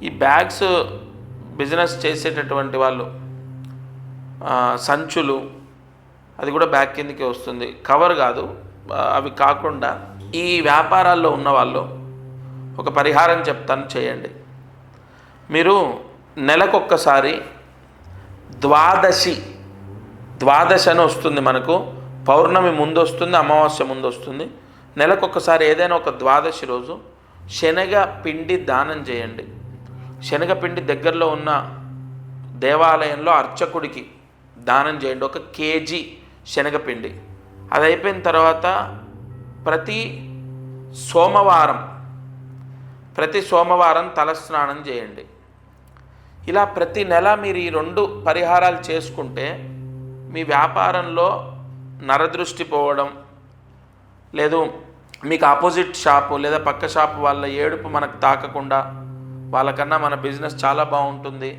ఈ bags business చేసేటటువంటి వాళ్ళు సంచులు, అది కూడా బ్యాగ్ కిందకి వస్తుంది, కవర్ కాదు. అవి కాకుండా ఈ వ్యాపారాల్లో ఉన్నవాళ్ళు ఒక పరిహారం చెప్తాను, చేయండి. మీరు నెలకొక్కసారి ద్వాదశి అని వస్తుంది మనకు. పౌర్ణమి ముందు వస్తుంది, అమావాస్య ముందు వస్తుంది. నెలకొక్కసారి ఏదైనా ఒక ద్వాదశి రోజు శనగపిండి దానం చేయండి. శనగపిండి దగ్గరలో ఉన్న దేవాలయంలో అర్చకుడికి దానం చేయండి, 1 కేజీ శనగపిండి. అది అయిపోయిన తర్వాత ప్రతి సోమవారం తలస్నానం చేయండి. ఇలా ప్రతి నెల మీరు ఈ 2 పరిహారాలు చేసుకుంటే మీ వ్యాపారంలో నరదృష్టి పోవడం, లేదు మీకు ఆపోజిట్ షాపు లేదా పక్క షాపు వాళ్ళ ఏడుపు మనకు తాకకుండా వాళ్ళకన్నా మన బిజినెస్ చాలా బాగుంటుంది.